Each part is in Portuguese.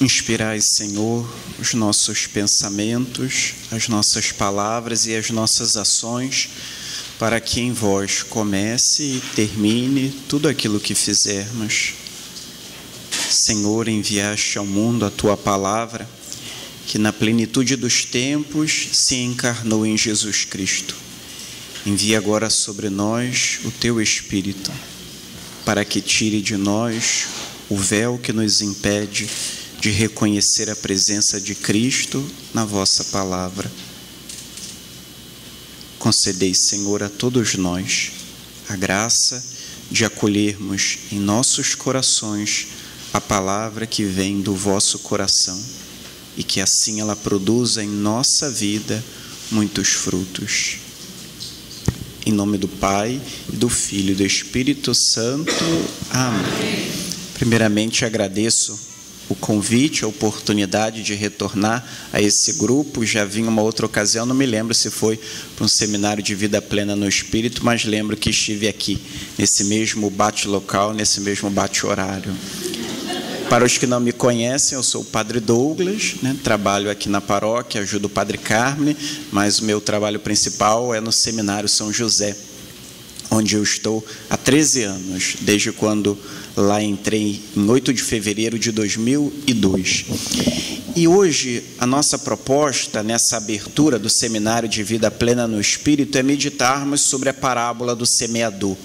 Inspirai, Senhor, os nossos pensamentos, as nossas palavras e as nossas ações, para que em vós comece e termine tudo aquilo que fizermos. Senhor, enviaste ao mundo a Tua palavra, que na plenitude dos tempos se encarnou em Jesus Cristo. Envia agora sobre nós o Teu Espírito, para que tire de nós o véu que nos impede de reconhecer a presença de Cristo na vossa palavra. Concedei, Senhor, a todos nós a graça de acolhermos em nossos corações a palavra que vem do vosso coração e que assim ela produza em nossa vida muitos frutos. Em nome do Pai, e do Filho e do Espírito Santo. Amém. Primeiramente, agradeço o convite, a oportunidade de retornar a esse grupo. Já vim uma outra ocasião, não me lembro se foi para um seminário de vida plena no Espírito, mas lembro que estive aqui, nesse mesmo bate-local, nesse mesmo bate-horário. Para os que não me conhecem, eu sou o Padre Douglas, trabalho aqui na paróquia, ajudo o Padre Carme, mas o meu trabalho principal é no Seminário São José, onde eu estou há 13 anos, desde quando lá entrei em 8 de fevereiro de 2002. E hoje a nossa proposta nessa abertura do Seminário de Vida Plena no Espírito é meditarmos sobre a parábola do semeador.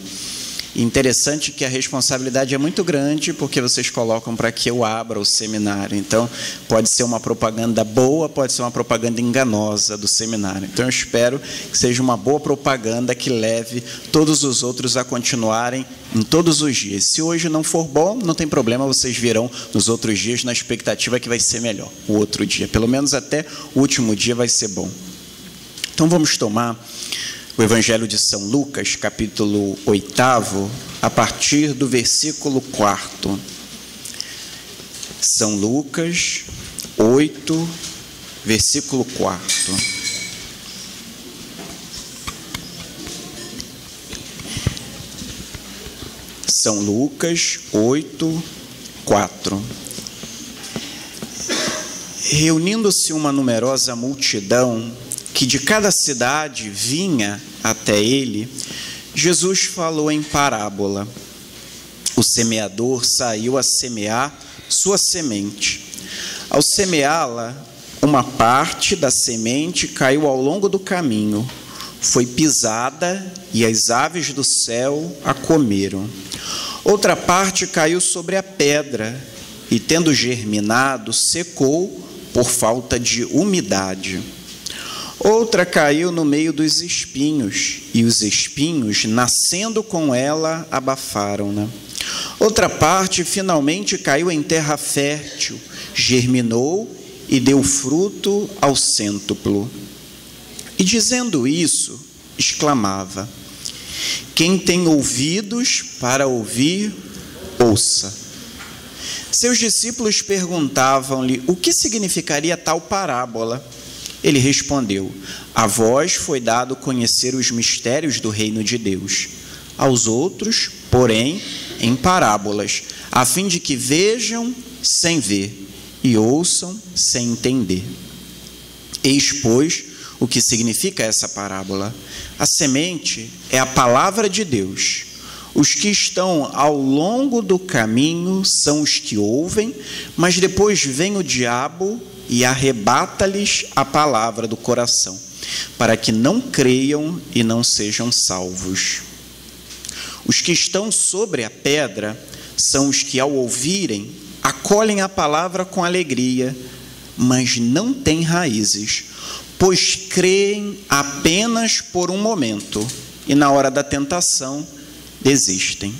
Interessante que a responsabilidade é muito grande, porque vocês colocam para que eu abra o seminário. Então, pode ser uma propaganda boa, pode ser uma propaganda enganosa do seminário. Então, eu espero que seja uma boa propaganda que leve todos os outros a continuarem em todos os dias. Se hoje não for bom, não tem problema, vocês virão nos outros dias na expectativa que vai ser melhor. O outro dia, pelo menos até o último dia vai ser bom. Então, vamos tomar o Evangelho de São Lucas, capítulo 8, a partir do versículo 4. São Lucas 8, versículo 4. São Lucas 8, 4. Reunindo-se uma numerosa multidão, que de cada cidade vinha até ele, Jesus falou em parábola. O semeador saiu a semear sua semente. Ao semeá-la, uma parte da semente caiu ao longo do caminho, foi pisada e as aves do céu a comeram. Outra parte caiu sobre a pedra e, tendo germinado, secou por falta de umidade. Outra caiu no meio dos espinhos, e os espinhos, nascendo com ela, abafaram-na. Outra parte, finalmente, caiu em terra fértil, germinou e deu fruto ao cêntuplo. E, dizendo isso, exclamava: quem tem ouvidos para ouvir, ouça. Seus discípulos perguntavam-lhe o que significaria tal parábola. Ele respondeu: a vós foi dado conhecer os mistérios do reino de Deus. Aos outros, porém, em parábolas, a fim de que vejam sem ver e ouçam sem entender. Eis, pois, o que significa essa parábola. A semente é a palavra de Deus. Os que estão ao longo do caminho são os que ouvem, mas depois vem o diabo e arrebata-lhes a palavra do coração, para que não creiam e não sejam salvos. Os que estão sobre a pedra são os que, ao ouvirem, acolhem a palavra com alegria, mas não têm raízes, pois creem apenas por um momento e, na hora da tentação, desistem.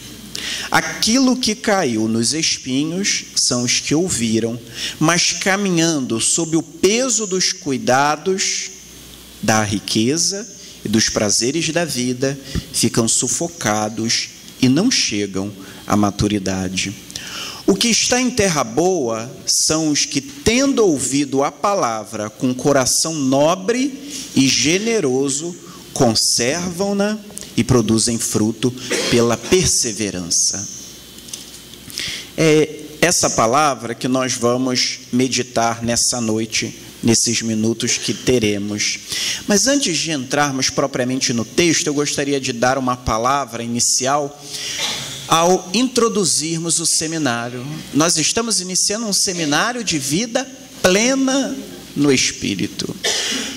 Aquilo que caiu nos espinhos são os que ouviram, mas caminhando sob o peso dos cuidados, da riqueza e dos prazeres da vida, ficam sufocados e não chegam à maturidade. O que está em terra boa são os que, tendo ouvido a palavra com coração nobre e generoso, conservam-na e produzem fruto pela perseverança. essa palavra que nós vamos meditar nessa noite, nesses minutos que teremos. Mas antes de entrarmos propriamente no texto, eu gostaria de dar uma palavra inicial ao introduzirmos o seminário. Nós estamos iniciando um seminário de vida plena no Espírito.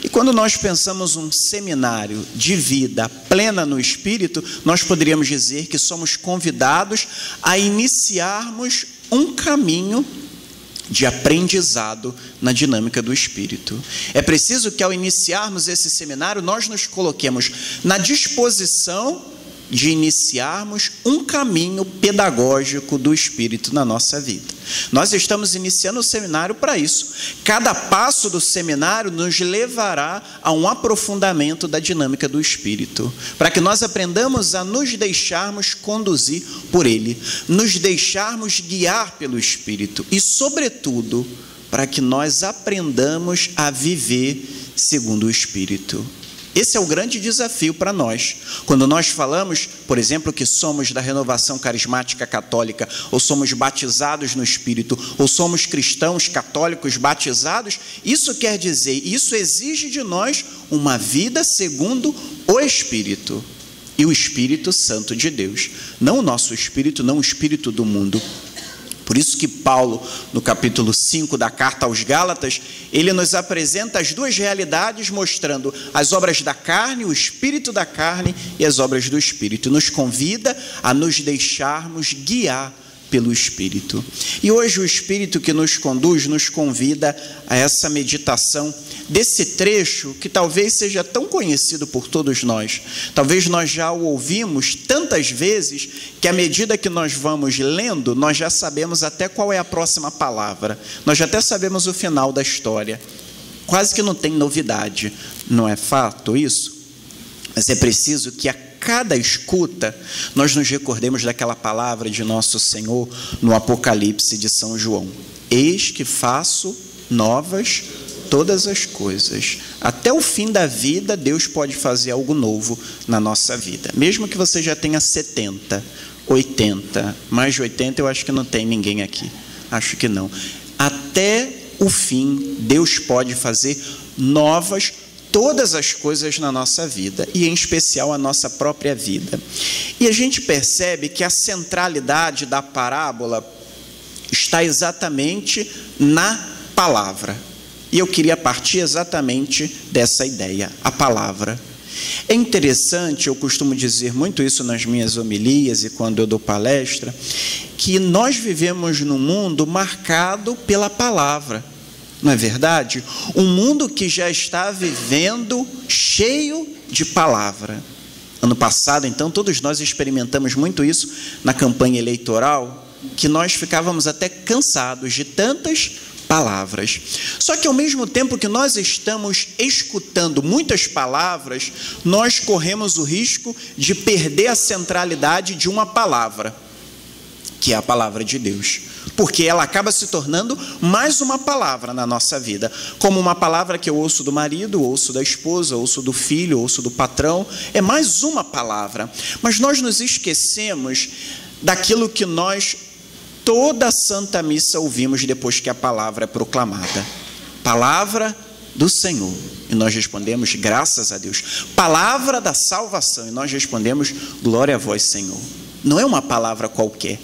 E quando nós pensamos um seminário de vida plena no Espírito, nós poderíamos dizer que somos convidados a iniciarmos um caminho de aprendizado na dinâmica do Espírito. É preciso que ao iniciarmos esse seminário, nós nos coloquemos na disposição de iniciarmos um caminho pedagógico do Espírito na nossa vida. Nós estamos iniciando o seminário para isso. Cada passo do seminário nos levará a um aprofundamento da dinâmica do Espírito, para que nós aprendamos a nos deixarmos conduzir por Ele, nos deixarmos guiar pelo Espírito e, sobretudo, para que nós aprendamos a viver segundo o Espírito. Esse é o grande desafio para nós. Quando nós falamos, por exemplo, que somos da renovação carismática católica, ou somos batizados no Espírito, ou somos cristãos católicos batizados, isso quer dizer, isso exige de nós uma vida segundo o Espírito. E o Espírito Santo de Deus. Não o nosso espírito, não o espírito do mundo. Por isso que Paulo, no capítulo 5 da carta aos Gálatas, ele nos apresenta as duas realidades, mostrando as obras da carne, o espírito da carne e as obras do Espírito. Nos convida a nos deixarmos guiar pelo Espírito. E hoje o Espírito que nos conduz, nos convida a essa meditação desse trecho que talvez seja tão conhecido por todos nós. Talvez nós já o ouvimos tantas vezes que à medida que nós vamos lendo, nós já sabemos até qual é a próxima palavra. Nós já até sabemos o final da história. Quase que não tem novidade. Não é fato isso? Mas é preciso que a cada escuta, nós nos recordemos daquela palavra de nosso Senhor no Apocalipse de São João. Eis que faço novas todas as coisas. Até o fim da vida, Deus pode fazer algo novo na nossa vida. Mesmo que você já tenha 70, 80, mais de 80 eu acho que não tem ninguém aqui. Acho que não. Até o fim, Deus pode fazer novas todas as coisas na nossa vida, e em especial a nossa própria vida. E a gente percebe que a centralidade da parábola está exatamente na palavra. E eu queria partir exatamente dessa ideia, a palavra. É interessante, eu costumo dizer muito isso nas minhas homilias e quando eu dou palestra, que nós vivemos num mundo marcado pela palavra. Não é verdade? Um mundo que já está vivendo cheio de palavra. Ano passado, então, todos nós experimentamos muito isso na campanha eleitoral, que nós ficávamos até cansados de tantas palavras. Só que ao mesmo tempo que nós estamos escutando muitas palavras, nós corremos o risco de perder a centralidade de uma palavra, que é a palavra de Deus. Porque ela acaba se tornando mais uma palavra na nossa vida. Como uma palavra que eu ouço do marido, ouço da esposa, ouço do filho, ouço do patrão. É mais uma palavra. Mas nós nos esquecemos daquilo que nós, toda a Santa Missa, ouvimos depois que a palavra é proclamada. Palavra do Senhor. E nós respondemos, graças a Deus. Palavra da salvação. E nós respondemos, glória a vós, Senhor. Não é uma palavra qualquer.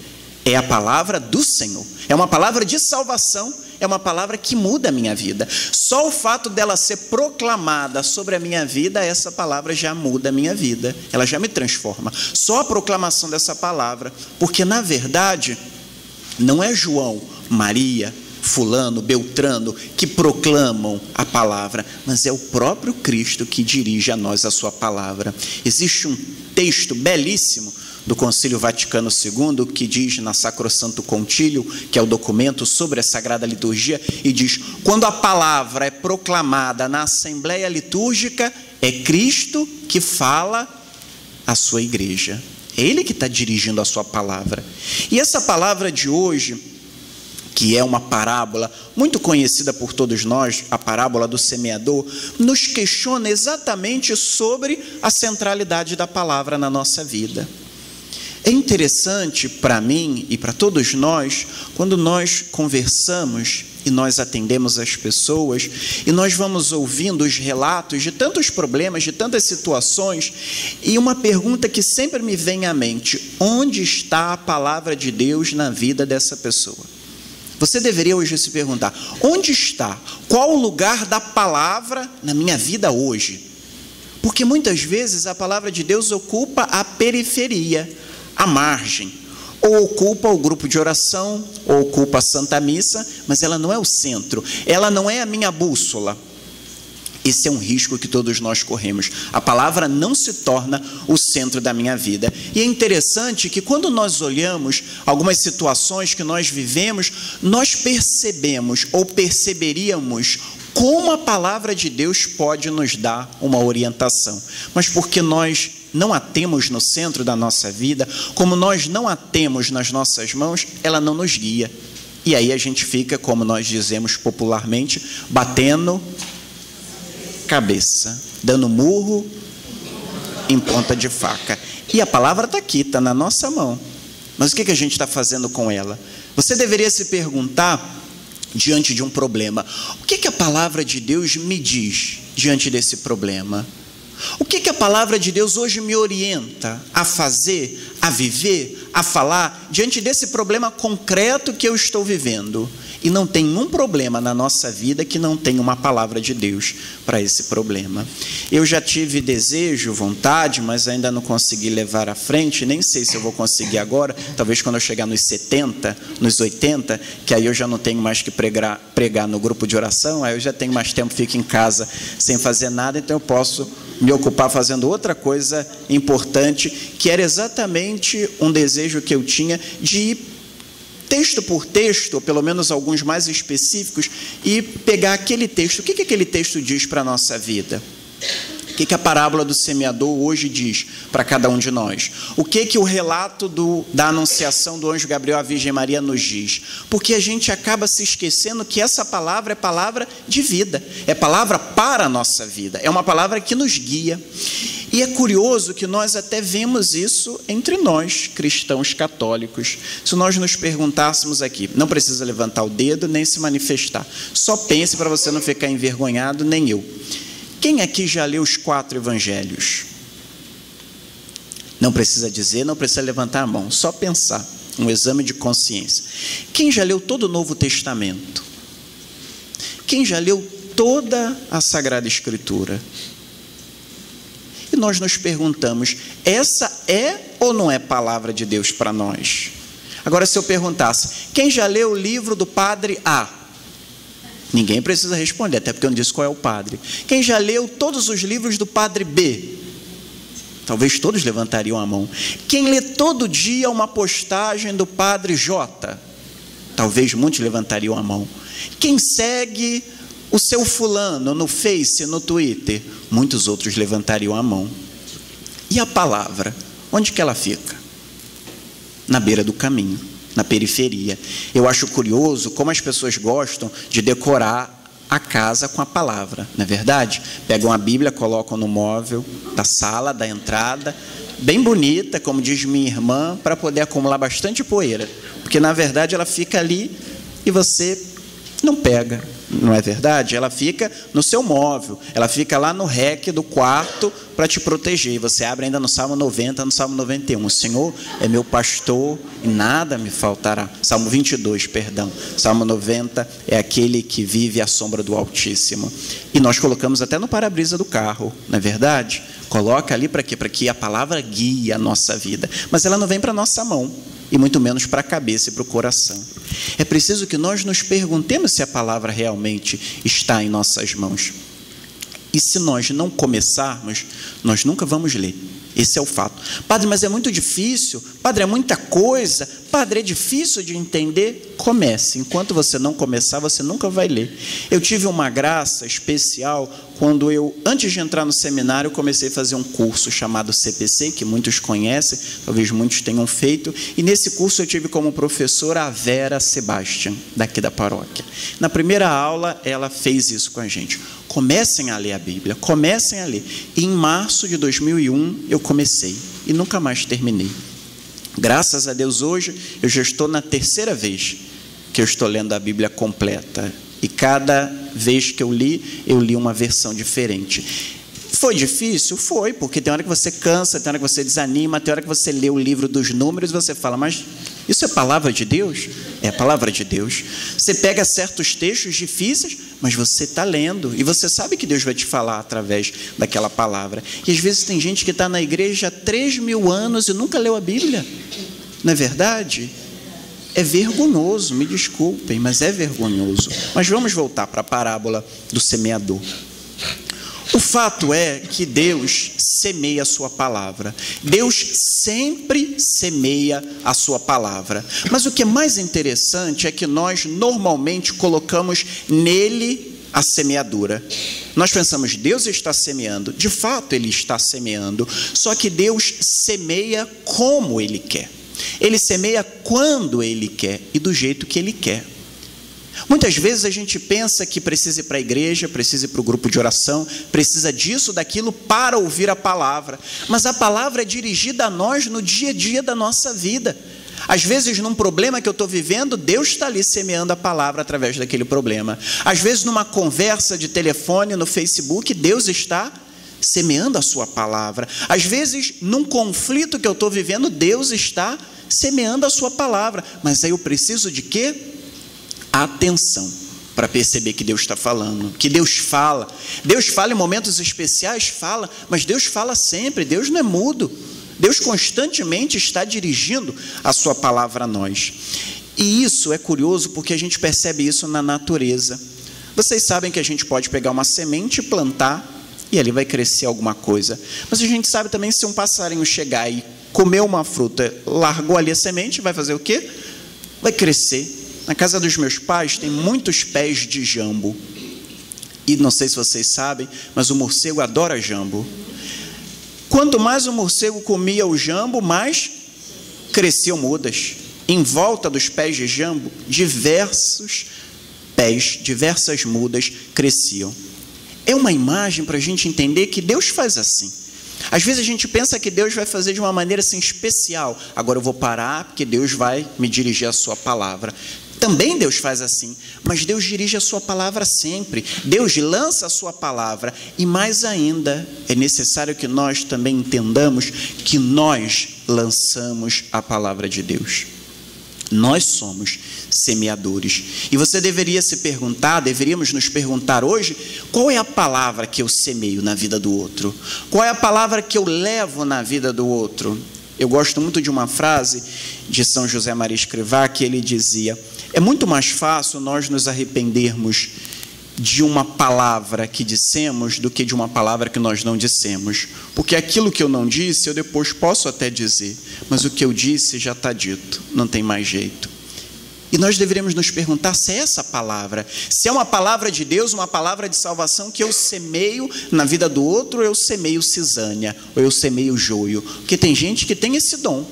É a palavra do Senhor. É uma palavra de salvação. É uma palavra que muda a minha vida. Só o fato dela ser proclamada sobre a minha vida, essa palavra já muda a minha vida. Ela já me transforma. Só a proclamação dessa palavra. Porque, na verdade, não é João, Maria, fulano, beltrano, que proclamam a palavra, mas é o próprio Cristo que dirige a nós a sua palavra. Existe um texto belíssimo do Concílio Vaticano II, que diz na Sacrosanto Concílio, que é o documento sobre a Sagrada Liturgia, e diz, quando a palavra é proclamada na Assembleia Litúrgica, é Cristo que fala à sua igreja. É Ele que está dirigindo a sua palavra. E essa palavra de hoje, que é uma parábola muito conhecida por todos nós, a parábola do semeador, nos questiona exatamente sobre a centralidade da palavra na nossa vida. É interessante para mim e para todos nós, quando nós conversamos e nós atendemos as pessoas, e nós vamos ouvindo os relatos de tantos problemas, de tantas situações, e uma pergunta que sempre me vem à mente: onde está a palavra de Deus na vida dessa pessoa? Você deveria hoje se perguntar: onde está? Qual o lugar da palavra na minha vida hoje? Porque muitas vezes a palavra de Deus ocupa a periferia, a margem, ou ocupa o grupo de oração, ou ocupa a Santa Missa, mas ela não é o centro, ela não é a minha bússola. Esse é um risco que todos nós corremos. A palavra não se torna o centro da minha vida. E é interessante que quando nós olhamos algumas situações que nós vivemos, nós percebemos ou perceberíamos como a palavra de Deus pode nos dar uma orientação. Mas porque nós não a temos no centro da nossa vida, como nós não a temos nas nossas mãos, ela não nos guia. E aí a gente fica, como nós dizemos popularmente, batendo cabeça, dando murro em ponta de faca. E a palavra está aqui, está na nossa mão. Mas o que a gente está fazendo com ela? Você deveria se perguntar, diante de um problema: o que a palavra de Deus me diz diante desse problema? O que a palavra de Deus hoje me orienta a fazer, a viver, a falar, diante desse problema concreto que eu estou vivendo? E não tem um problema na nossa vida que não tenha uma palavra de Deus para esse problema. Eu já tive desejo, vontade, mas ainda não consegui levar à frente, nem sei se eu vou conseguir agora, talvez quando eu chegar nos 70, nos 80, que aí eu já não tenho mais que pregar no grupo de oração, aí eu já tenho mais tempo, fico em casa sem fazer nada, então eu posso me ocupar fazendo outra coisa importante, que era exatamente um desejo que eu tinha de ir texto por texto, ou pelo menos alguns mais específicos, e pegar aquele texto. O que aquele texto diz para a nossa vida? O que a parábola do semeador hoje diz para cada um de nós? O que o relato da anunciação do anjo Gabriel à Virgem Maria nos diz? Porque a gente acaba se esquecendo que essa palavra é palavra de vida, é palavra para a nossa vida, é uma palavra que nos guia. E é curioso que nós até vemos isso entre nós, cristãos católicos. Se nós nos perguntássemos aqui, não precisa levantar o dedo nem se manifestar, só pense para você não ficar envergonhado, nem eu. Quem aqui já leu os 4 evangelhos? Não precisa dizer, não precisa levantar a mão, só pensar, um exame de consciência. Quem já leu todo o Novo Testamento? Quem já leu toda a Sagrada Escritura? E nós nos perguntamos, essa é ou não é palavra de Deus para nós? Agora, se eu perguntasse, quem já leu o livro do Padre A? Ninguém precisa responder, até porque eu não disse qual é o padre. Quem já leu todos os livros do Padre B? Talvez todos levantariam a mão. Quem lê todo dia uma postagem do Padre J? Talvez muitos levantariam a mão. Quem segue o seu fulano no Face, no Twitter? Muitos outros levantariam a mão. E a palavra? Onde que ela fica? Na beira do caminho, na periferia. Eu acho curioso como as pessoas gostam de decorar a casa com a palavra, não é verdade? Pegam a Bíblia, colocam no móvel da sala, da entrada, bem bonita, como diz minha irmã, para poder acumular bastante poeira, porque na verdade ela fica ali e você não pega, não é verdade? Ela fica no seu móvel, ela fica lá no rec do quarto para te proteger. E você abre ainda no Salmo 90, no Salmo 91. O Senhor é meu pastor e nada me faltará. Salmo 22, perdão. Salmo 90 é aquele que vive à sombra do Altíssimo. E nós colocamos até no para-brisa do carro, não é verdade? Coloca ali para quê? Para que a palavra guie a nossa vida. Mas ela não vem para a nossa mão, e muito menos para a cabeça e para o coração. É preciso que nós nos perguntemos se a palavra realmente está em nossas mãos. E se nós não começarmos, nós nunca vamos ler. Esse é o fato. Padre, mas é muito difícil. Padre, é muita coisa. Padre, é difícil de entender. Comece. Enquanto você não começar, você nunca vai ler. Eu tive uma graça especial quando eu, antes de entrar no seminário, comecei a fazer um curso chamado CPC, que muitos conhecem, talvez muitos tenham feito. E nesse curso eu tive como professora a Vera Sebastian, daqui da paróquia. Na primeira aula, ela fez isso com a gente. Comecem a ler a Bíblia, comecem a ler. E em março de 2001 eu comecei e nunca mais terminei. Graças a Deus, hoje eu já estou na terceira vez que eu estou lendo a Bíblia completa. E cada vez que eu li uma versão diferente. Foi difícil? Foi, porque tem hora que você cansa, tem hora que você desanima, tem hora que você lê o livro dos números e você fala, mas isso é palavra de Deus? É a palavra de Deus. Você pega certos textos difíceis, mas você está lendo, e você sabe que Deus vai te falar através daquela palavra. E às vezes tem gente que está na igreja há 3.000 anos e nunca leu a Bíblia. Não é verdade? É vergonhoso, me desculpem, mas é vergonhoso. Mas vamos voltar para a parábola do semeador. O fato é que Deus semeia a sua palavra. Deus sempre semeia a sua palavra. Mas o que é mais interessante é que nós normalmente colocamos nele a semeadura. Nós pensamos, Deus está semeando. De fato, Ele está semeando. Só que Deus semeia como Ele quer. Ele semeia quando Ele quer e do jeito que Ele quer. Muitas vezes a gente pensa que precisa ir para a igreja, precisa ir para o grupo de oração, precisa disso, daquilo para ouvir a palavra. Mas a palavra é dirigida a nós no dia a dia da nossa vida. Às vezes, num problema que eu estou vivendo, Deus está ali semeando a palavra através daquele problema. Às vezes, numa conversa de telefone, no Facebook, Deus está semeando a sua palavra. Às vezes, num conflito que eu estou vivendo, Deus está semeando a sua palavra. Mas aí eu preciso de quê? Atenção, para perceber que Deus está falando, que Deus fala. Deus fala em momentos especiais, fala, mas Deus fala sempre, Deus não é mudo. Deus constantemente está dirigindo a sua palavra a nós. E isso é curioso porque a gente percebe isso na natureza. Vocês sabem que a gente pode pegar uma semente e plantar, e ali vai crescer alguma coisa. Mas a gente sabe também, se um passarinho chegar e comer uma fruta, largou ali a semente, vai fazer o quê? Vai crescer. Na casa dos meus pais tem muitos pés de jambo. E não sei se vocês sabem, mas o morcego adora jambo. Quanto mais o morcego comia o jambo, mais cresciam mudas. Em volta dos pés de jambo, diversos pés, diversas mudas cresciam. É uma imagem para a gente entender que Deus faz assim. Às vezes a gente pensa que Deus vai fazer de uma maneira assim especial. Agora eu vou parar porque Deus vai me dirigir a sua palavra. Também Deus faz assim, mas Deus dirige a sua palavra sempre. Deus lança a sua palavra. E mais ainda, é necessário que nós também entendamos que nós lançamos a palavra de Deus. Nós somos semeadores. E você deveria se perguntar, deveríamos nos perguntar hoje, qual é a palavra que eu semeio na vida do outro? Qual é a palavra que eu levo na vida do outro? Eu gosto muito de uma frase de São José Maria Escrivá, que ele dizia: é muito mais fácil nós nos arrependermos de uma palavra que dissemos do que de uma palavra que nós não dissemos. Porque aquilo que eu não disse, eu depois posso até dizer, mas o que eu disse já está dito, não tem mais jeito. E nós deveríamos nos perguntar se é essa palavra, se é uma palavra de Deus, uma palavra de salvação que eu semeio na vida do outro, ou eu semeio cisânia, ou eu semeio joio. Porque tem gente que tem esse dom.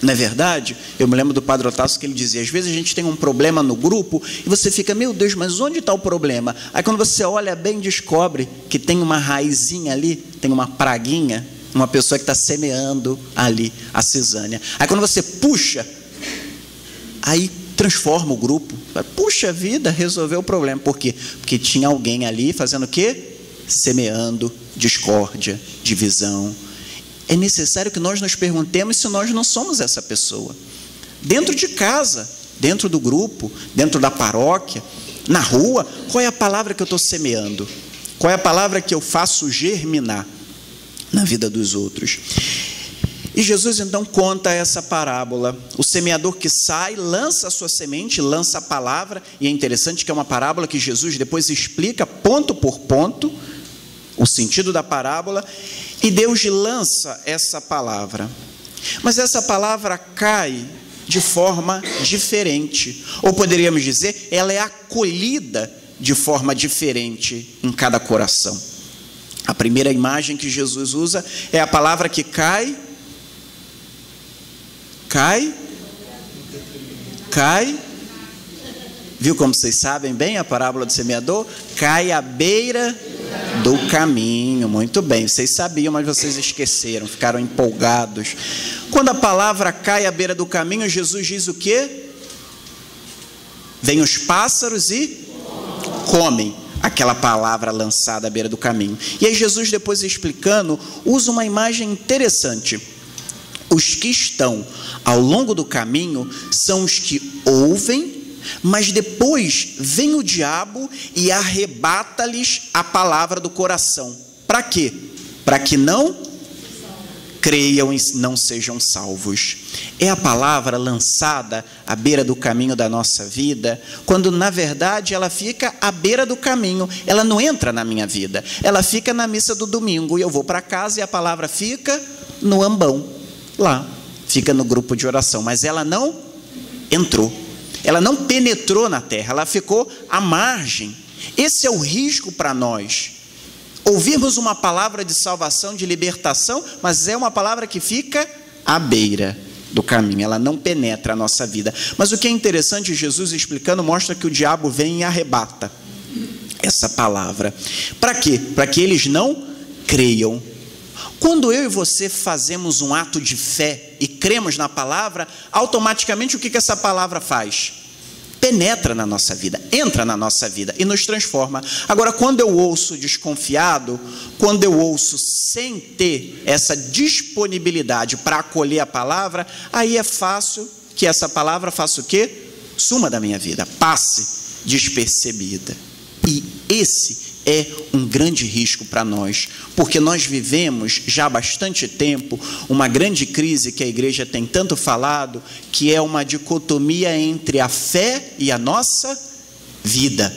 Não é verdade? Eu me lembro do Padre Otácio que ele dizia, às vezes a gente tem um problema no grupo e você fica, meu Deus, mas onde está o problema? Aí quando você olha bem, descobre que tem uma raizinha ali, tem uma praguinha, uma pessoa que está semeando ali a cisânia. Aí quando você puxa, aí transforma o grupo. Puxa vida, resolveu o problema. Por quê? Porque tinha alguém ali fazendo o quê? Semeando discórdia, divisão. É necessário que nós nos perguntemos se nós não somos essa pessoa. Dentro de casa, dentro do grupo, dentro da paróquia, na rua, qual é a palavra que eu estou semeando? Qual é a palavra que eu faço germinar na vida dos outros? E Jesus então conta essa parábola. O semeador que sai, lança a sua semente, lança a palavra, e é interessante que é uma parábola que Jesus depois explica ponto por ponto o sentido da parábola, e Deus lança essa palavra. Mas essa palavra cai de forma diferente, ou poderíamos dizer, ela é acolhida de forma diferente em cada coração. A primeira imagem que Jesus usa é a palavra que cai. Viu como vocês sabem bem a parábola do semeador? Cai à beira Do caminho. Muito bem, vocês sabiam, mas vocês esqueceram, ficaram empolgados. Quando a palavra cai à beira do caminho, Jesus diz o quê? Vêm os pássaros e comem aquela palavra lançada à beira do caminho. E aí Jesus, depois explicando, usa uma imagem interessante. Os que estão ao longo do caminho são os que ouvem, mas depois vem o diabo e arrebata-lhes a palavra do coração. Para quê? Para que não creiam e não sejam salvos. É a palavra lançada à beira do caminho da nossa vida, quando na verdade ela fica à beira do caminho, ela não entra na minha vida, ela fica na missa do domingo, e eu vou para casa e a palavra fica no ambão, lá, fica no grupo de oração, mas ela não entrou, ela não penetrou na terra, ela ficou à margem. Esse é o risco para nós. Ouvirmos uma palavra de salvação, de libertação, mas é uma palavra que fica à beira do caminho, ela não penetra a nossa vida. Mas o que é interessante, Jesus explicando, mostra que o diabo vem e arrebata essa palavra. Para quê? Para que eles não creiam. Quando eu e você fazemos um ato de fé e cremos na palavra, automaticamente o que essa palavra faz? Penetra na nossa vida, entra na nossa vida e nos transforma. Agora, quando eu ouço desconfiado, quando eu ouço sem ter essa disponibilidade para acolher a palavra, aí é fácil que essa palavra faça o quê? Suma da minha vida, passe despercebida. E esse é um grande risco para nós, porque nós vivemos já há bastante tempo uma grande crise que a igreja tem tanto falado, que é uma dicotomia entre a fé e a nossa vida.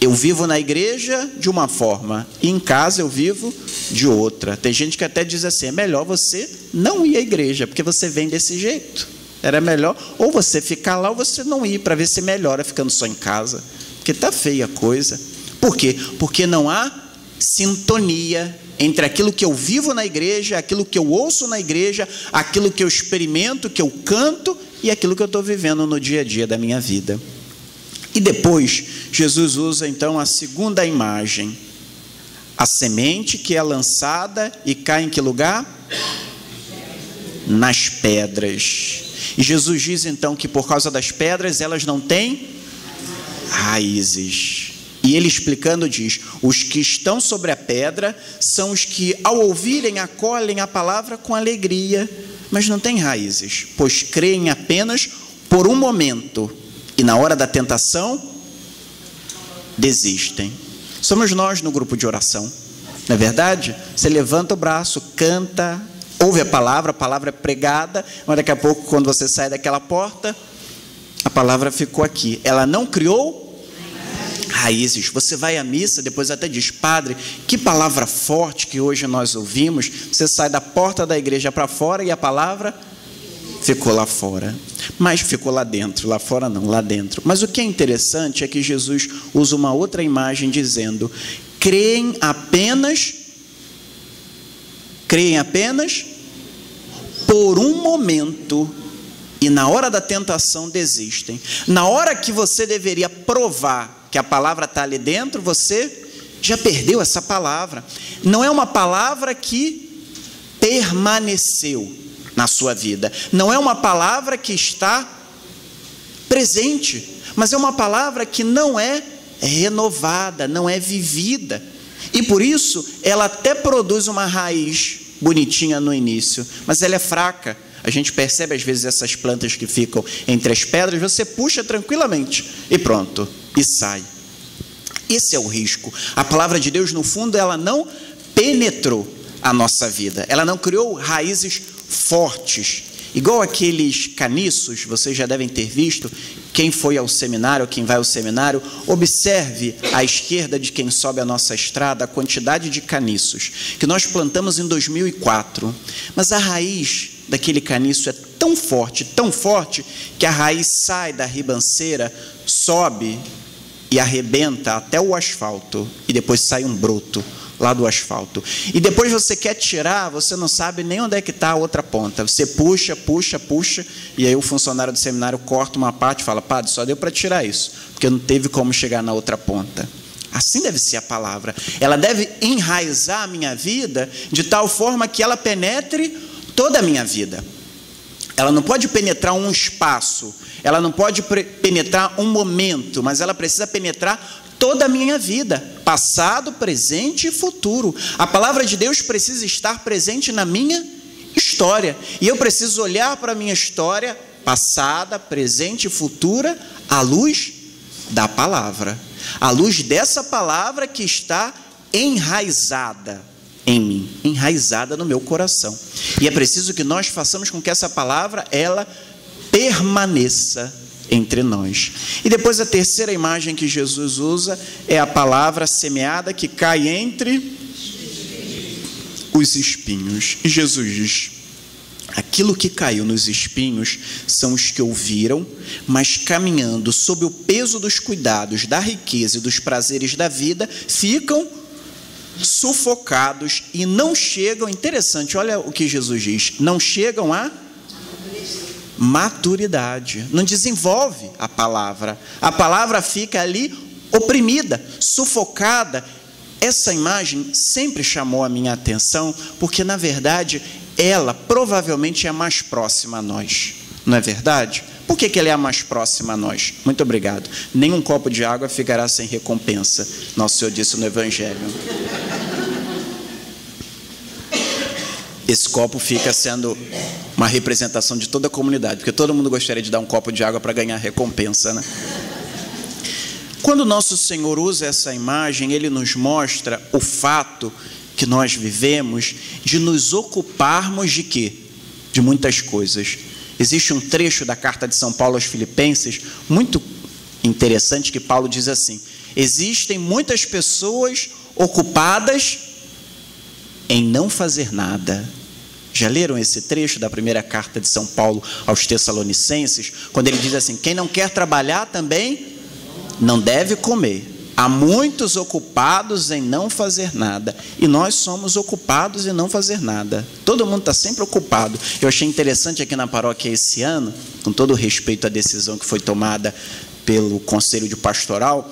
Eu vivo na igreja de uma forma, e em casa eu vivo de outra. Tem gente que até diz assim, é melhor você não ir à igreja, porque você vem desse jeito. Era melhor ou você ficar lá ou você não ir, para ver se melhora ficando só em casa, porque está feia a coisa. Por quê? Porque não há sintonia entre aquilo que eu vivo na igreja, aquilo que eu ouço na igreja, aquilo que eu experimento, que eu canto e aquilo que eu estou vivendo no dia a dia da minha vida. E depois, Jesus usa então a segunda imagem, a semente que é lançada e cai em que lugar? Nas pedras. E Jesus diz então que por causa das pedras elas não têm raízes. E ele explicando diz, os que estão sobre a pedra são os que ao ouvirem acolhem a palavra com alegria, mas não têm raízes, pois creem apenas por um momento e na hora da tentação desistem. Somos nós no grupo de oração, não é verdade? Você levanta o braço, canta, ouve a palavra é pregada, mas daqui a pouco quando você sai daquela porta, a palavra ficou aqui, ela não criou raízes. Você vai à missa, depois até diz, padre, que palavra forte que hoje nós ouvimos. Você sai da porta da igreja para fora e a palavra ficou lá fora, mas ficou lá dentro, lá fora não, lá dentro. Mas o que é interessante é que Jesus usa uma outra imagem dizendo, creem apenas por um momento e na hora da tentação desistem. Na hora que você deveria provar que a palavra está ali dentro, você já perdeu essa palavra. Não é uma palavra que permaneceu na sua vida. Não é uma palavra que está presente, mas é uma palavra que não é renovada, não é vivida. E por isso, ela até produz uma raiz bonitinha no início, mas ela é fraca. A gente percebe às vezes essas plantas que ficam entre as pedras, você puxa tranquilamente e pronto, e sai. Esse é o risco. A palavra de Deus, no fundo, ela não penetrou a nossa vida, ela não criou raízes fortes, igual aqueles caniços, vocês já devem ter visto, quem foi ao seminário, quem vai ao seminário, observe à esquerda de quem sobe a nossa estrada, a quantidade de caniços, que nós plantamos em 2004, mas a raiz daquele caniço é tão forte, que a raiz sai da ribanceira, sobe e arrebenta até o asfalto, e depois sai um broto lá do asfalto. E depois você quer tirar, você não sabe nem onde é que está a outra ponta. Você puxa, e aí o funcionário do seminário corta uma parte e fala, padre, só deu para tirar isso, porque não teve como chegar na outra ponta. Assim deve ser a palavra. Ela deve enraizar a minha vida de tal forma que ela penetre toda a minha vida. Ela não pode penetrar um espaço, ela não pode penetrar um momento, mas ela precisa penetrar toda a minha vida, passado, presente e futuro. A palavra de Deus precisa estar presente na minha história. E eu preciso olhar para a minha história, passada, presente e futura, à luz da palavra. À luz dessa palavra que está enraizada em mim, enraizada no meu coração. E é preciso que nós façamos com que essa palavra, ela permaneça entre nós. E depois a terceira imagem que Jesus usa é a palavra semeada que cai entre os espinhos. E Jesus diz: aquilo que caiu nos espinhos são os que ouviram, mas caminhando sob o peso dos cuidados, da riqueza e dos prazeres da vida, ficam sufocados e não chegam, interessante, olha o que Jesus diz, não chegam a maturidade, não desenvolve a palavra fica ali oprimida, sufocada. Essa imagem sempre chamou a minha atenção, porque na verdade ela provavelmente é a mais próxima a nós, não é verdade? Por que ela é a mais próxima a nós? Muito obrigado. Nenhum copo de água ficará sem recompensa, nosso Senhor disse no Evangelho. Esse copo fica sendo uma representação de toda a comunidade, porque todo mundo gostaria de dar um copo de água para ganhar recompensa, né? Quando o nosso Senhor usa essa imagem, Ele nos mostra o fato que nós vivemos de nos ocuparmos de quê? De muitas coisas. Existe um trecho da carta de São Paulo aos Filipenses, muito interessante, que Paulo diz assim: existem muitas pessoas ocupadas em não fazer nada. Já leram esse trecho da primeira carta de São Paulo aos Tessalonicenses, quando ele diz assim: quem não quer trabalhar também não deve comer. Há muitos ocupados em não fazer nada, e nós somos ocupados em não fazer nada. Todo mundo está sempre ocupado. Eu achei interessante aqui na paróquia esse ano, com todo respeito à decisão que foi tomada pelo Conselho de Pastoral,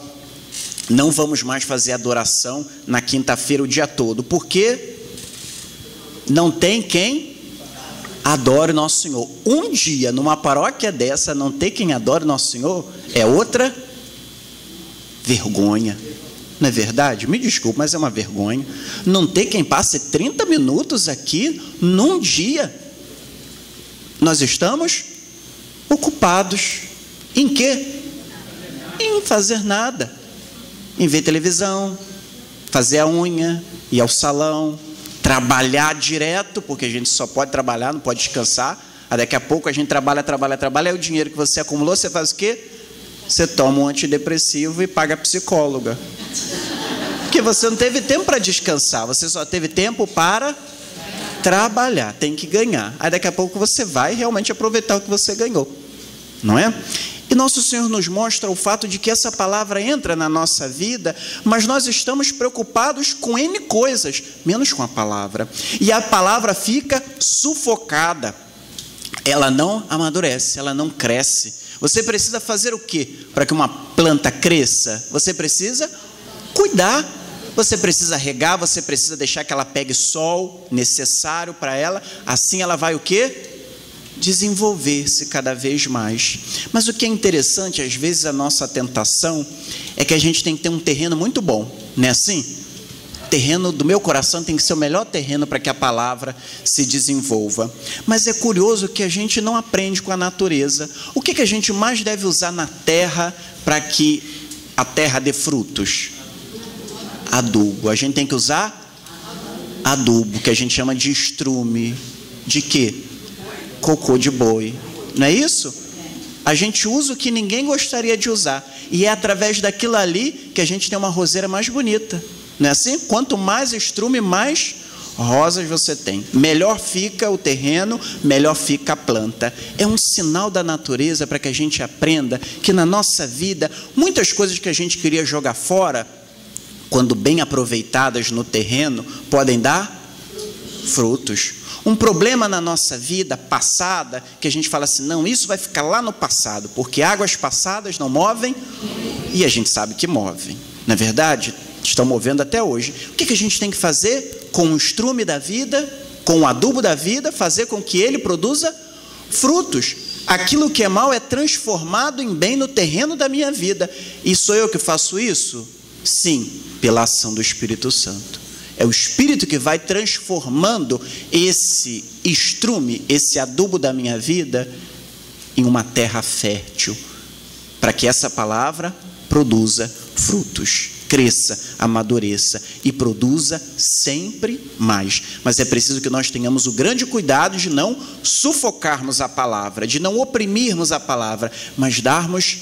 não vamos mais fazer adoração na quinta-feira o dia todo, porque não tem quem adore nosso Senhor. Um dia, numa paróquia dessa, não ter quem adore nosso Senhor, é outra vergonha, não é verdade? Me desculpe, mas é uma vergonha. Não ter quem passe 30 minutos aqui, num dia. Nós estamos ocupados. Em quê? Em fazer nada. Em ver televisão, fazer a unha, ir ao salão, trabalhar direto, porque a gente só pode trabalhar, não pode descansar. Aí daqui a pouco a gente trabalha, aí o dinheiro que você acumulou, você faz o quê? Você toma um antidepressivo e paga a psicóloga. Porque você não teve tempo para descansar, você só teve tempo para trabalhar, tem que ganhar. Aí daqui a pouco você vai realmente aproveitar o que você ganhou, não é? E nosso Senhor nos mostra o fato de que essa palavra entra na nossa vida, mas nós estamos preocupados com N coisas, menos com a palavra. E a palavra fica sufocada. Ela não amadurece, ela não cresce. Você precisa fazer o quê para que uma planta cresça? Você precisa cuidar, você precisa regar, você precisa deixar que ela pegue sol necessário para ela. Assim ela vai o quê? Desenvolver-se cada vez mais. Mas o que é interessante, às vezes a nossa tentação é que a gente tem que ter um terreno muito bom, não é assim? Terreno do meu coração tem que ser o melhor terreno para que a palavra se desenvolva. Mas é curioso que a gente não aprende com a natureza. O que a gente mais deve usar na terra para que a terra dê frutos? Adubo. A gente tem que usar adubo, que a gente chama de estrume. De quê? Cocô de boi. Não é isso? A gente usa o que ninguém gostaria de usar. E é através daquilo ali que a gente tem uma roseira mais bonita. Não é assim? Quanto mais estrume, mais rosas você tem. Melhor fica o terreno, melhor fica a planta. É um sinal da natureza para que a gente aprenda que na nossa vida, muitas coisas que a gente queria jogar fora, quando bem aproveitadas no terreno, podem dar frutos. Um problema na nossa vida passada, que a gente fala assim, não, isso vai ficar lá no passado, porque águas passadas não movem, e a gente sabe que movem. Na verdade, estão movendo até hoje. O que a gente tem que fazer com o estrume da vida, com o adubo da vida? Fazer com que ele produza frutos. Aquilo que é mal é transformado em bem no terreno da minha vida. E sou eu que faço isso? Sim, pela ação do Espírito Santo. É o Espírito que vai transformando esse estrume, esse adubo da minha vida em uma terra fértil, para que essa palavra produza frutos, cresça, amadureça e produza sempre mais. Mas é preciso que nós tenhamos o grande cuidado de não sufocarmos a palavra, de não oprimirmos a palavra, mas darmos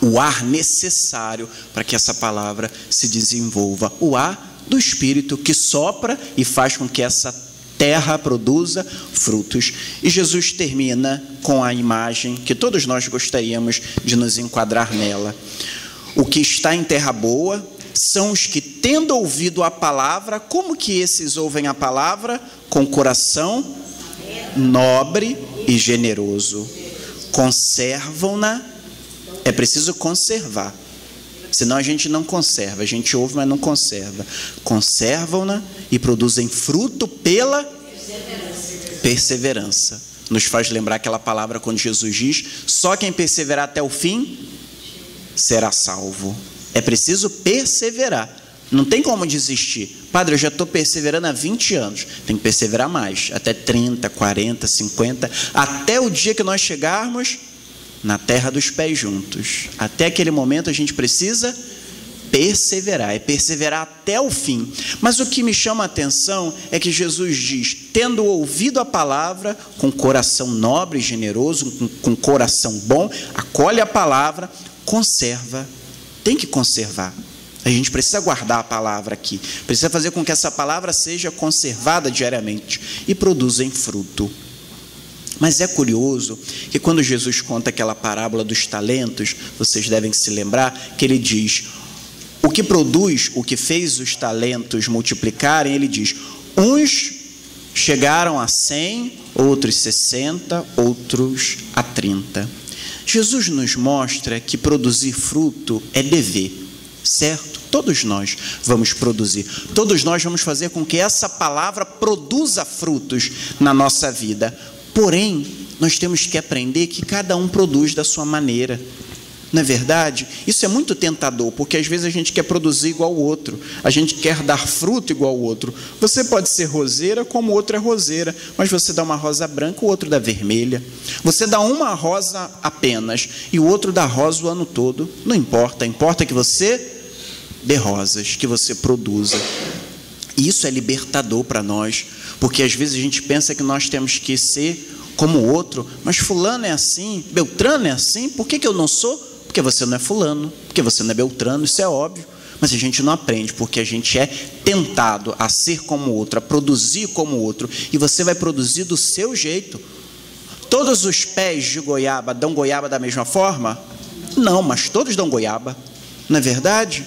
o ar necessário para que essa palavra se desenvolva, o ar do Espírito que sopra e faz com que essa terra produza frutos. E Jesus termina com a imagem que todos nós gostaríamos de nos enquadrar nela. O que está em terra boa são os que, tendo ouvido a palavra, como que esses ouvem a palavra? Com coração nobre e generoso. Conservam-na. É preciso conservar. Senão a gente não conserva, a gente ouve, mas não conserva. Conservam-na e produzem fruto pela perseverança. Nos faz lembrar aquela palavra quando Jesus diz: só quem perseverar até o fim será salvo. É preciso perseverar. Não tem como desistir. Padre, eu já estou perseverando há 20 anos. Tem que perseverar mais, até 30, 40, 50, até o dia que nós chegarmos na terra dos pés juntos. Até aquele momento a gente precisa perseverar, é perseverar até o fim. Mas o que me chama a atenção é que Jesus diz: tendo ouvido a palavra, com coração nobre e generoso, com coração bom, acolhe a palavra, conserva. Tem que conservar. A gente precisa guardar a palavra aqui, precisa fazer com que essa palavra seja conservada diariamente e produza em fruto. Mas é curioso que quando Jesus conta aquela parábola dos talentos, vocês devem se lembrar que ele diz: o que produz, o que fez os talentos multiplicarem, ele diz: uns chegaram a 100, outros 60, outros a 30. Jesus nos mostra que produzir fruto é dever, certo? Todos nós vamos produzir, todos nós vamos fazer com que essa palavra produza frutos na nossa vida. Porém, nós temos que aprender que cada um produz da sua maneira. Não é verdade? Isso é muito tentador, porque às vezes a gente quer produzir igual o outro, a gente quer dar fruto igual o outro. Você pode ser roseira como o outro é roseira, mas você dá uma rosa branca, o outro dá vermelha. Você dá uma rosa apenas e o outro dá rosa o ano todo. Não importa, importa que você dê rosas, que você produza. E isso é libertador para nós, porque às vezes a gente pensa que nós temos que ser como o outro, mas fulano é assim, Beltrano é assim, por que eu não sou? Porque você não é fulano, porque você não é Beltrano, isso é óbvio. Mas a gente não aprende, porque a gente é tentado a ser como o outro, a produzir como o outro, e você vai produzir do seu jeito. Todos os pés de goiaba dão goiaba da mesma forma? Não, mas todos dão goiaba, não é verdade?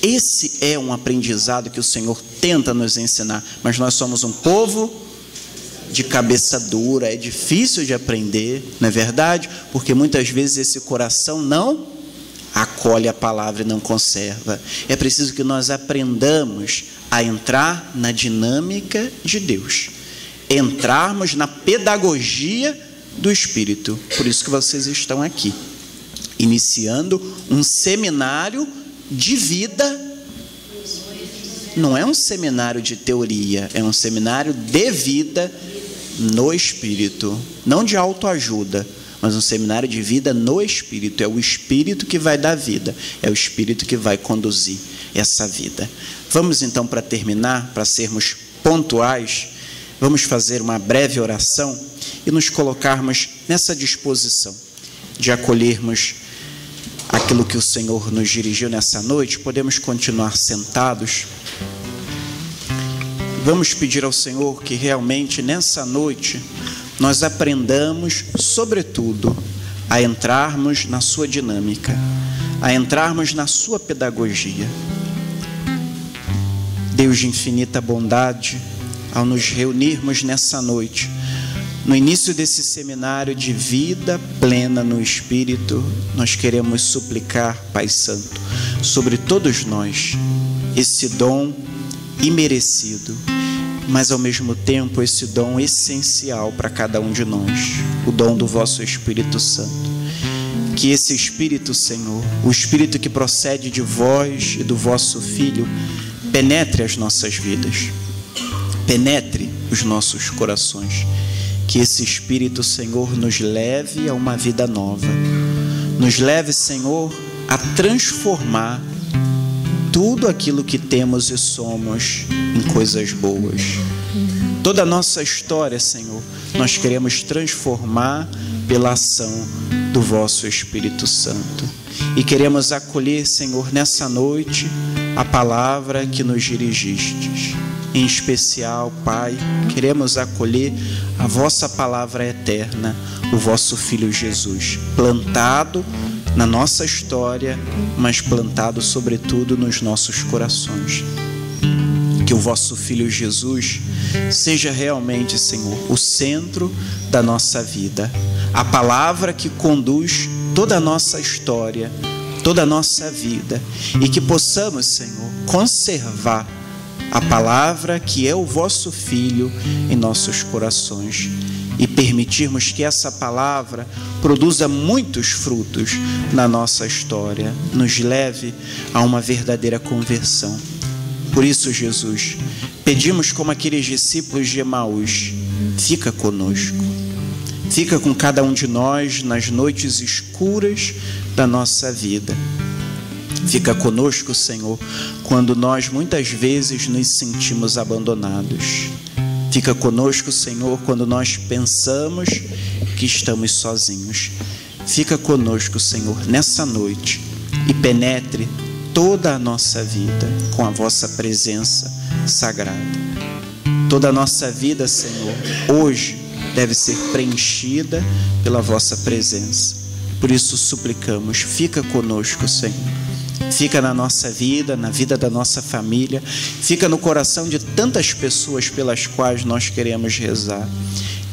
Esse é um aprendizado que o Senhor tenta nos ensinar, mas nós somos um povo de cabeça dura, é difícil de aprender, não é verdade? Porque muitas vezes esse coração não acolhe a palavra e não conserva. É preciso que nós aprendamos a entrar na dinâmica de Deus, entrarmos na pedagogia do Espírito. Por isso que vocês estão aqui, iniciando um seminário de vida. Não é um seminário de teoria, é um seminário de vida no Espírito, não de autoajuda, mas um seminário de vida no Espírito. É o Espírito que vai dar vida, é o Espírito que vai conduzir essa vida. Vamos então, para terminar, para sermos pontuais, vamos fazer uma breve oração e nos colocarmos nessa disposição de acolhermos aquilo que o Senhor nos dirigiu nessa noite. Podemos continuar sentados. Vamos pedir ao Senhor que realmente nessa noite nós aprendamos, sobretudo, a entrarmos na sua dinâmica, a entrarmos na sua pedagogia. Deus de infinita bondade, ao nos reunirmos nessa noite, No início desse seminário de vida plena no Espírito, nós queremos suplicar, Pai Santo, sobre todos nós, esse dom imerecido, mas ao mesmo tempo esse dom essencial para cada um de nós, o dom do vosso Espírito Santo. Que esse Espírito, Senhor, o Espírito que procede de vós e do vosso Filho, penetre as nossas vidas, penetre os nossos corações. Que esse Espírito, Senhor, nos leve a uma vida nova. Nos leve, Senhor, a transformar tudo aquilo que temos e somos em coisas boas. Toda a nossa história, Senhor, nós queremos transformar pela ação do vosso Espírito Santo. E queremos acolher, Senhor, nessa noite, a palavra que nos dirigistes. Em especial, Pai, queremos acolher a vossa palavra eterna, o vosso Filho Jesus, plantado na nossa história, mas plantado sobretudo nos nossos corações. Que o vosso Filho Jesus seja realmente, Senhor, o centro da nossa vida, a palavra que conduz toda a nossa história, toda a nossa vida, e que possamos, Senhor, conservar a palavra que é o vosso Filho em nossos corações e permitirmos que essa palavra produza muitos frutos na nossa história, nos leve a uma verdadeira conversão. Por isso, Jesus, pedimos como aqueles discípulos de Emaús, fica conosco, fica com cada um de nós nas noites escuras da nossa vida. Fica conosco, Senhor, quando nós muitas vezes nos sentimos abandonados. Fica conosco, Senhor, quando nós pensamos que estamos sozinhos. Fica conosco, Senhor, nessa noite e penetre toda a nossa vida com a vossa presença sagrada. Toda a nossa vida, Senhor, hoje deve ser preenchida pela vossa presença. Por isso suplicamos, fica conosco, Senhor. Fica na nossa vida, na vida da nossa família, fica no coração de tantas pessoas pelas quais nós queremos rezar.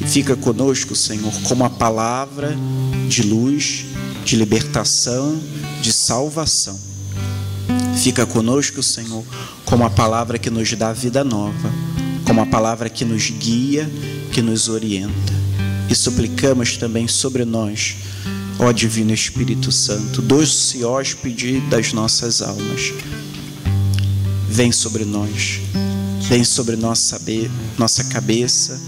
E fica conosco, Senhor, como a palavra de luz, de libertação, de salvação. Fica conosco, Senhor, como a palavra que nos dá vida nova, como a palavra que nos guia, que nos orienta. E suplicamos também sobre nós, ó Divino Espírito Santo, doce hóspede das nossas almas, vem sobre nós, vem sobre nossa cabeça,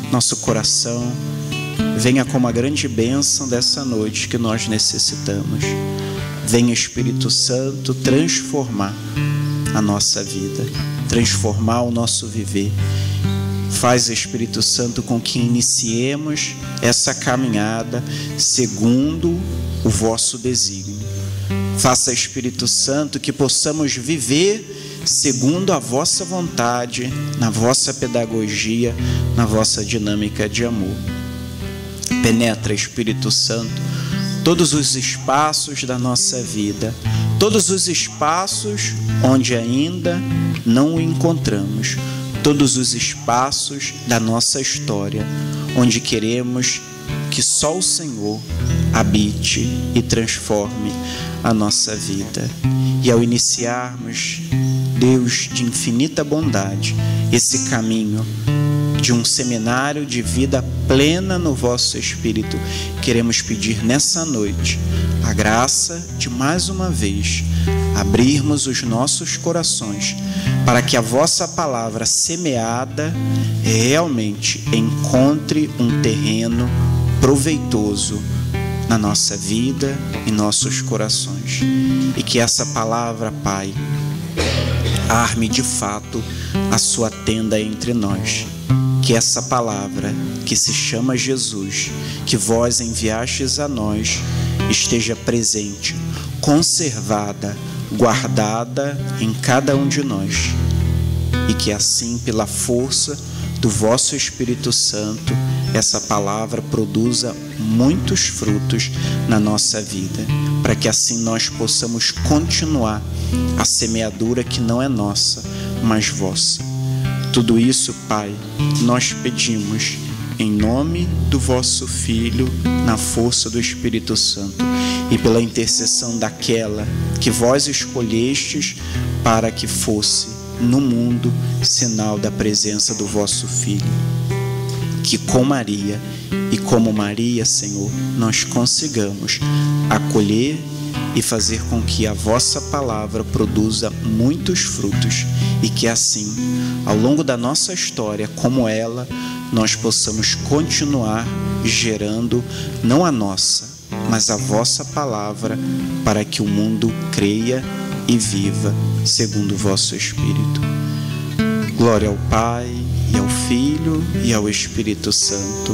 nosso coração, venha como a grande bênção dessa noite que nós necessitamos. Venha, Espírito Santo, transformar a nossa vida, transformar o nosso viver. Faz, Espírito Santo, com que iniciemos essa caminhada segundo o vosso desígnio. Faça, Espírito Santo, que possamos viver segundo a vossa vontade, na vossa pedagogia, na vossa dinâmica de amor. Penetra, Espírito Santo, todos os espaços da nossa vida, todos os espaços onde ainda não o encontramos, todos os espaços da nossa história, onde queremos que só o Senhor habite e transforme a nossa vida. E ao iniciarmos, Deus de infinita bondade, esse caminho de um seminário de vida plena no vosso Espírito, queremos pedir nessa noite a graça de mais uma vez abrirmos os nossos corações para que a vossa palavra semeada realmente encontre um terreno proveitoso na nossa vida, em nossos corações, e que essa palavra, Pai, arme de fato a sua tenda entre nós. Que essa palavra, que se chama Jesus, que vós enviastes a nós, esteja presente, conservada, guardada em cada um de nós, e que assim, pela força do vosso Espírito Santo, essa palavra produza muitos frutos na nossa vida, para que assim nós possamos continuar a semeadura que não é nossa, mas vossa. Tudo isso, Pai, nós pedimos em nome do vosso Filho, na força do Espírito Santo e pela intercessão daquela que vós escolhestes para que fosse no mundo sinal da presença do vosso Filho. Que com Maria e como Maria, Senhor, nós consigamos acolher e fazer com que a vossa palavra produza muitos frutos e que assim, ao longo da nossa história, como ela, nós possamos continuar gerando não a nossa, mas a vossa palavra, para que o mundo creia e viva segundo o vosso Espírito. Glória ao Pai, e ao Filho, e ao Espírito Santo,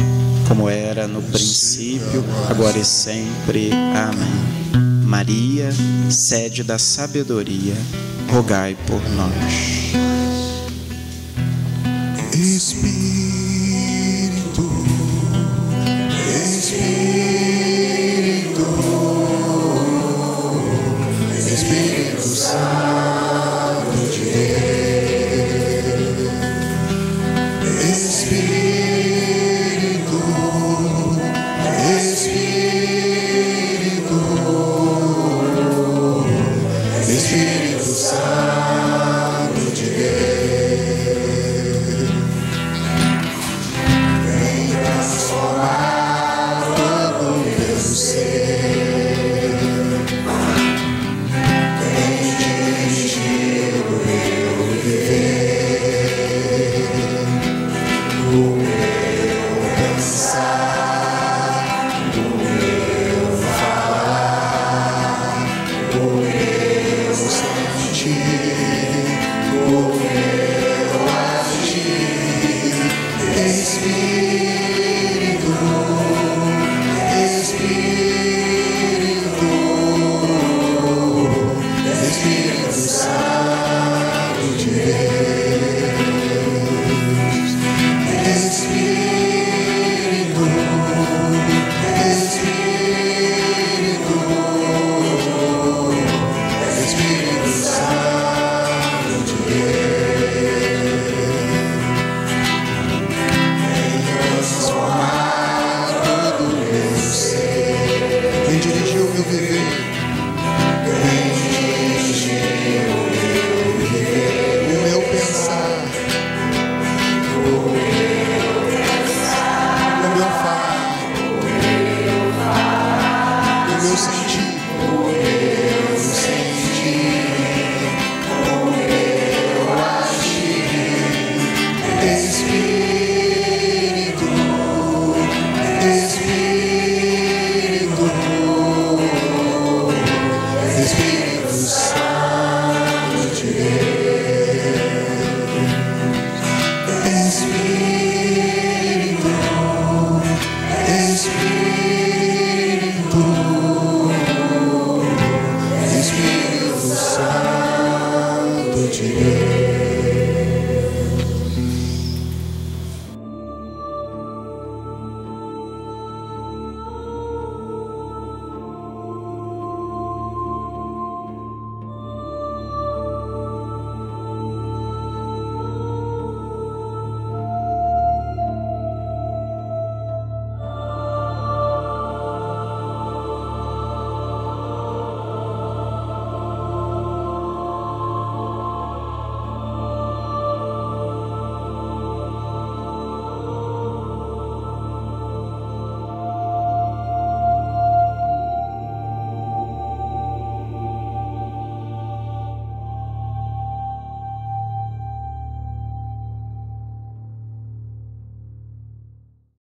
como era no princípio, agora e sempre. Amém. Maria, sede da sabedoria, rogai por nós. Espírito Santo de Deus, Espírito Santo de Deus, vem transformar todo o meu ser, vem dirigir o meu viver, o meu pensar, o meu falar, o meu sentir, o meu agir. Espírito Santo de Deus, Espírito Santo de Deus, vem transformar todo o meu ser, vem dirigir o meu viver, vem dirigir o meu pensar, o meu falar, o meu sentir, o meu agir. Espírito Santo de Deus, Espírito Santo de Deus.